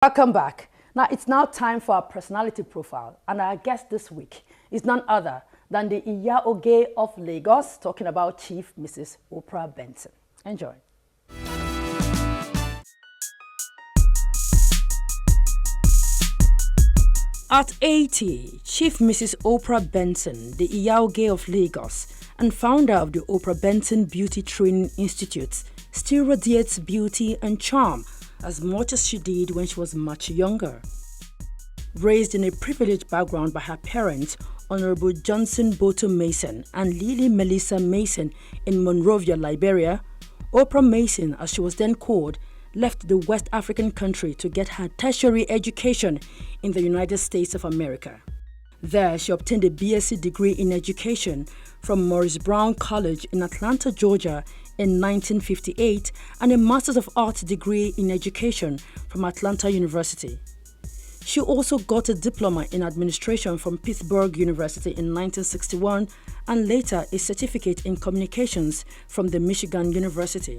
Welcome back. Now it's now time for our personality profile, and our guest this week is none other than the Iya Oge of Lagos, talking about Chief Mrs. Opral Benson. Enjoy. At 80, Chief Mrs. Opral Benson, the Iya Oge of Lagos and founder of the Opral Benson Beauty Training Institute, still radiates beauty and charm as much as she did when she was much younger. Raised in a privileged background by her parents, Honorable Johnson Boto Mason and Lily Melissa Mason in Monrovia, Liberia, Opral Mason, as she was then called, left the West African country to get her tertiary education in the United States of America. There, she obtained a BSc degree in education from Morris Brown College in Atlanta, Georgia in 1958 and a Master's of Arts degree in education from Atlanta University. She also got a diploma in administration from Pittsburgh University in 1961 and later a certificate in communications from the Michigan University.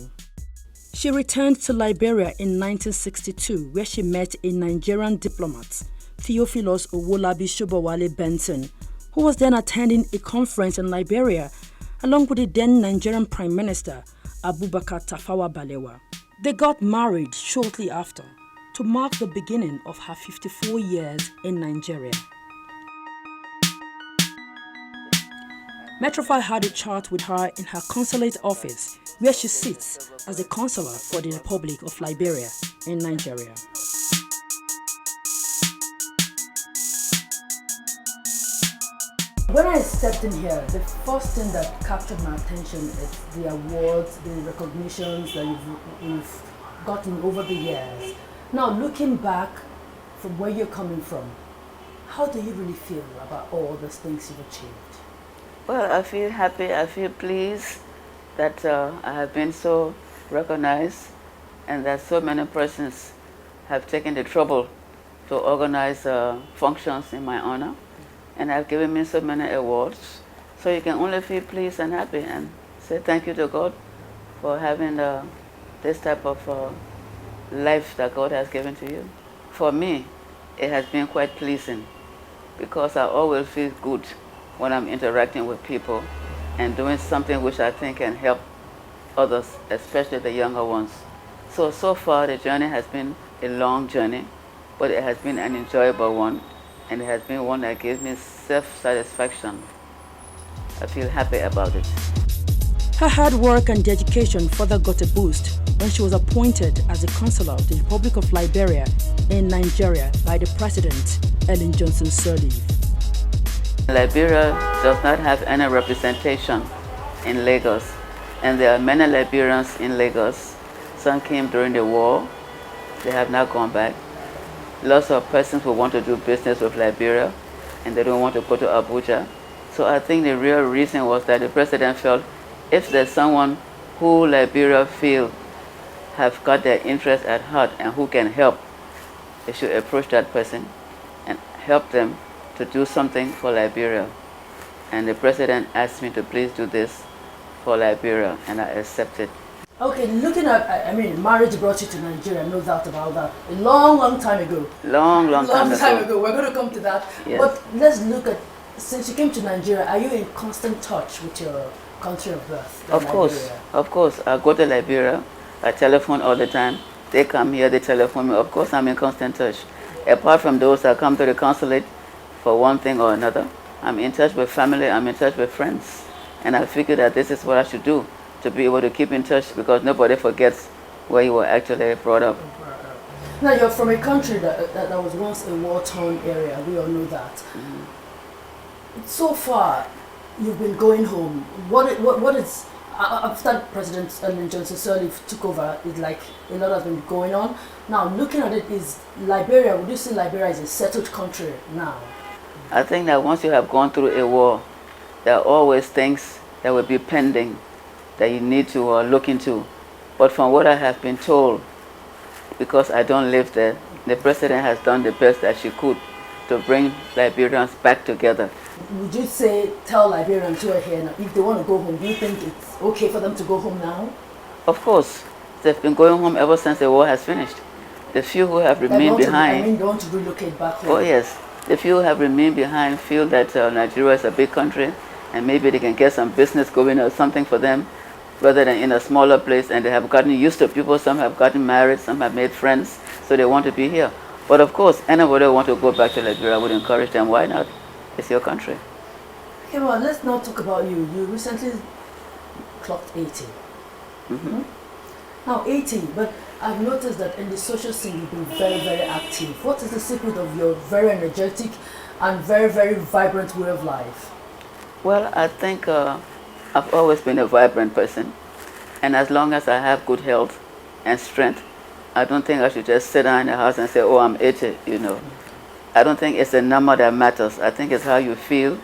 She returned to Liberia in 1962 where she met a Nigerian diplomat, Theophilus Owolabi Shobowale Benson, who was then attending a conference in Liberia along with the then Nigerian Prime Minister Abubakar Tafawa Balewa. They got married shortly after to mark the beginning of her 54 years in Nigeria. Metrofile had a chat with her in her consulate office where she sits as the consular for the Republic of Liberia in Nigeria. When I stepped in here, the first thing that captured my attention is the awards, the recognitions that you've gotten over the years. Now, looking back from where you're coming from, how do you really feel about all those things you've achieved? Well, I feel happy, I feel pleased that I have been so recognized and that so many persons have taken the trouble to organize functions in my honor. And have given me so many awards. So you can only feel pleased and happy and say thank you to God for having this type of life that God has given to you. For me, it has been quite pleasing because I always feel good when I'm interacting with people and doing something which I think can help others, especially the younger ones. So far the journey has been a long journey, but it has been an enjoyable one. And it has been one that gives me self-satisfaction. I feel happy about it. Her hard work and dedication further got a boost when she was appointed as the consular of the Republic of Liberia in Nigeria by the President, Ellen Johnson Sirleaf. Liberia does not have any representation in Lagos, and there are many Liberians in Lagos. Some came during the war, they have not gone back. Lots of persons who want to do business with Liberia and they don't want to go to Abuja. So I think the real reason was that the president felt if there's someone who Liberia feel have got their interest at heart and who can help, they should approach that person and help them to do something for Liberia. And the president asked me to please do this for Liberia and I accepted. Okay, looking at, I mean, marriage brought you to Nigeria, no doubt about that. A long time ago. Long time ago. We're going to come to that. Yes. But let's look at, since you came to Nigeria, are you in constant touch with your country of birth? Of course. I go to Liberia. I telephone all the time. They come here, they telephone me. Of course, I'm in constant touch. Apart from those that come to the consulate for one thing or another, I'm in touch with family, I'm in touch with friends. And I figured that this is what I should do, to be able to keep in touch because nobody forgets where you were actually brought up. Now you're from a country that was once a war-torn area, we all know that. Mm-hmm. So far, you've been going home. What is, after President Ellen Johnson Sirleaf took over, it's like a lot has been going on. Now looking at it, is Liberia, would you say Liberia is a settled country now? I think that once you have gone through a war, there are always things that will be pending that you need to look into. But from what I have been told, because I don't live there, the president has done the best that she could to bring Liberians back together. Would you say, tell Liberians who are here now, if they want to go home, do you think it's okay for them to go home now? Of course. They've been going home ever since the war has finished. The few who have remained behind. They want to relocate back home. Oh yes, the few who have remained behind feel that Nigeria is a big country, and maybe they can get some business going or something for them, rather than in a smaller place. And they have gotten used to people. Some have gotten married. Some have made friends, so they want to be here. But of course, anybody who want to go back to Liberia, I would encourage them. Why not? It's your country. Okay, well, let's now talk about you. You recently clocked 80. Now 80, but I've noticed that in the social scene you've been very, very active. What is the secret of your very energetic and very, very vibrant way of life? Well, I think I've always been a vibrant person. And as long as I have good health and strength, I don't think I should just sit down in the house and say, oh, I'm 80, you know. I don't think it's the number that matters. I think it's how you feel,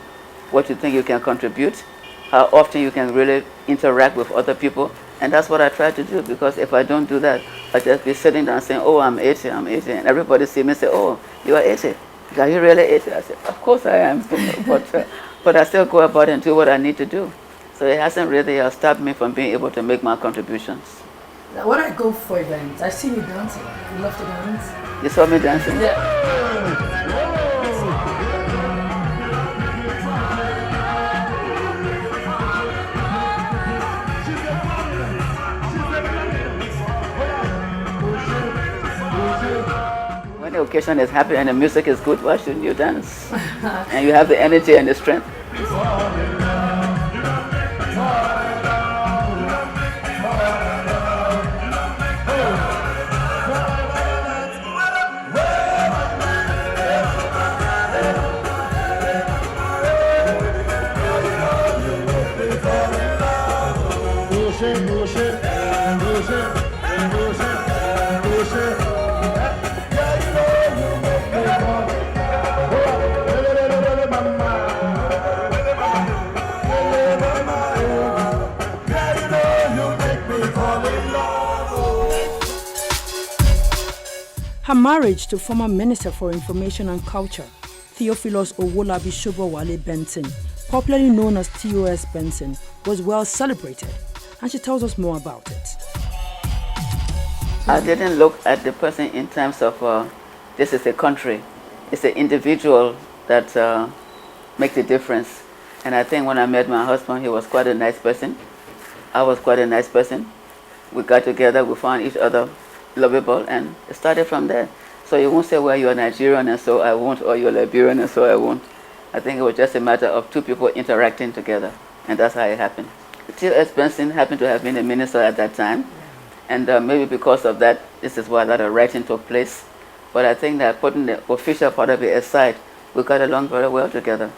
what you think you can contribute, how often you can really interact with other people. And that's what I try to do, because if I don't do that, I'll just be sitting down saying, oh, I'm 80, I'm 80. And everybody see me and say, oh, you are 80. Are you really 80? I say, of course I am. but I still go about and do what I need to do. So it hasn't really stopped me from being able to make my contributions. Now, when I go for events, I see you dancing. You love to dance? You saw me dancing? Yeah. When the occasion is happy and the music is good, why shouldn't you dance? And you have the energy and the strength. Her marriage to former Minister for Information and Culture, Theophilus Owolabi Shobowale Benson, popularly known as TOS Benson, was well celebrated, and she tells us more about it. I didn't look at the person in terms of this is a country. It's an individual that makes a difference. And I think when I met my husband, he was quite a nice person. I was quite a nice person. We got together, we found each other lovable, and it started from there. So you won't say, well, you're Nigerian and so I won't, or you're Liberian and so I won't. I think it was just a matter of two people interacting together, and that's how it happened. T.S. Benson happened to have been a minister at that time, and maybe because of that, this is why a lot of writing took place. But I think that putting the official part of it aside, we got along very well together.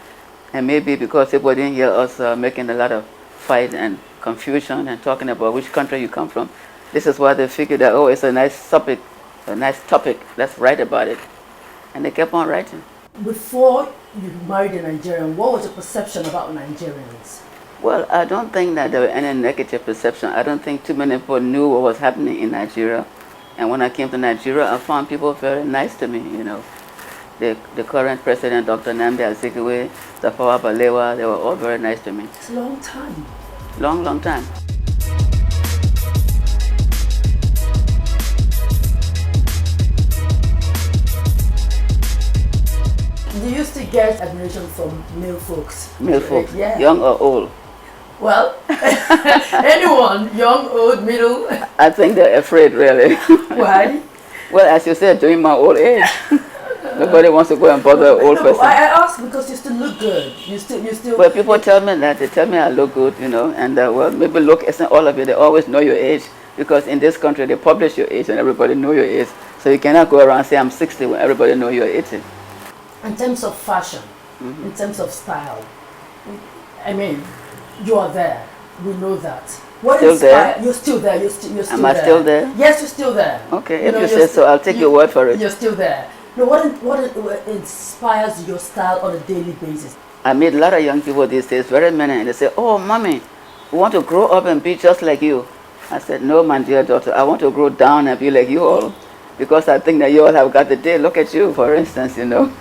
And maybe because people didn't hear us making a lot of fight and confusion and talking about which country you come from, this is why they figured that, oh, it's a nice topic, let's write about it. And they kept on writing. Before you married a Nigerian, what was your perception about Nigerians? Well, I don't think that there was any negative perception. I don't think too many people knew what was happening in Nigeria. And when I came to Nigeria, I found people very nice to me, you know. The current president, Dr. Nnamdi Azikiwe, Tafawa Balewa, they were all very nice to me. It's a long time. Long, long time. Do you still get admiration from male folks? Male folks, yeah. Young or old? Well, anyone, young, old, middle. I think they're afraid, really. Why? Well, as you said, during my old age, nobody wants to go and bother an old person. I ask because you still look good. You still. Well, people tell me that. They tell me I look good, you know, and well, maybe look isn't all of it. They always know your age, because in this country they publish your age and everybody know your age. So you cannot go around and say I'm 60 when everybody know you're 80. In terms of fashion, in terms of style, I mean, you are there. We know that. What still there? You're still there. You're still Am there. I still there? Yes, you're still there. Okay, if you say so, I'll take your word for it. You're still there. No, what inspires your style on a daily basis? I meet a lot of young people these days, very many, and they say, oh, mommy, we want to grow up and be just like you. I said, no, my dear daughter, I want to grow down and be like you all, because I think that you all have got the day. Look at you, for instance, you know.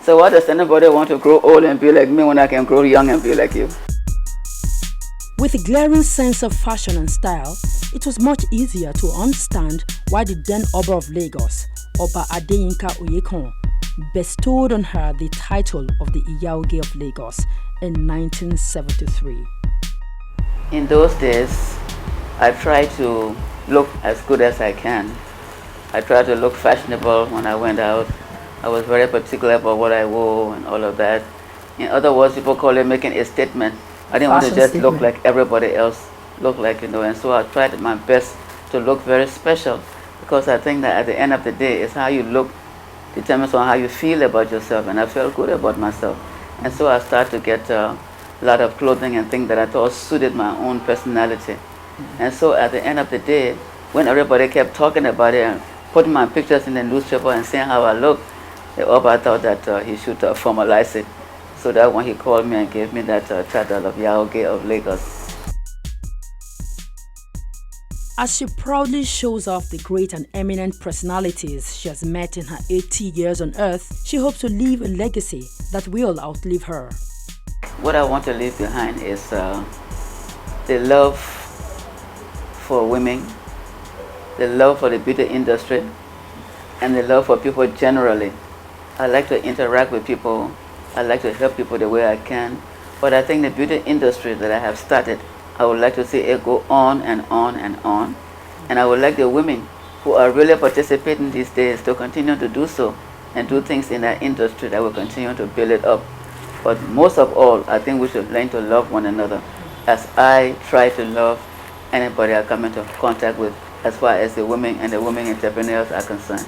So why does anybody want to grow old and be like me when I can grow young and be like you? With a glaring sense of fashion and style, it was much easier to understand why the then Oba of Lagos, Oba Adeyinka Oyekon, bestowed on her the title of the Iya Oge of Lagos in 1973. In those days, I tried to look as good as I can. I tried to look fashionable when I went out. I was very particular about what I wore and all of that. In other words, people call it making a statement. I didn't want to just look like everybody else looked like, and so I tried my best to look very special, because I think that at the end of the day, it's how you look determines on how you feel about yourself, and I felt good about myself. And so I started to get a lot of clothing and things that I thought suited my own personality. And so at the end of the day, when everybody kept talking about it and putting my pictures in the newspaper and saying how I look, the Oba thought that he should formalize it. So that when he called me and gave me that title of Yaogi of Lagos. As she proudly shows off the great and eminent personalities she has met in her 80 years on earth, she hopes to leave a legacy that will outlive her. What I want to leave behind is the love for women, the love for the beauty industry, and the love for people generally. I like to interact with people. I like to help people the way I can. But I think the beauty industry that I have started, I would like to see it go on and on and on. And I would like the women who are really participating these days to continue to do so and do things in that industry that will continue to build it up. But most of all, I think we should learn to love one another, as I try to love anybody I come into contact with, as far as the women and the women entrepreneurs are concerned.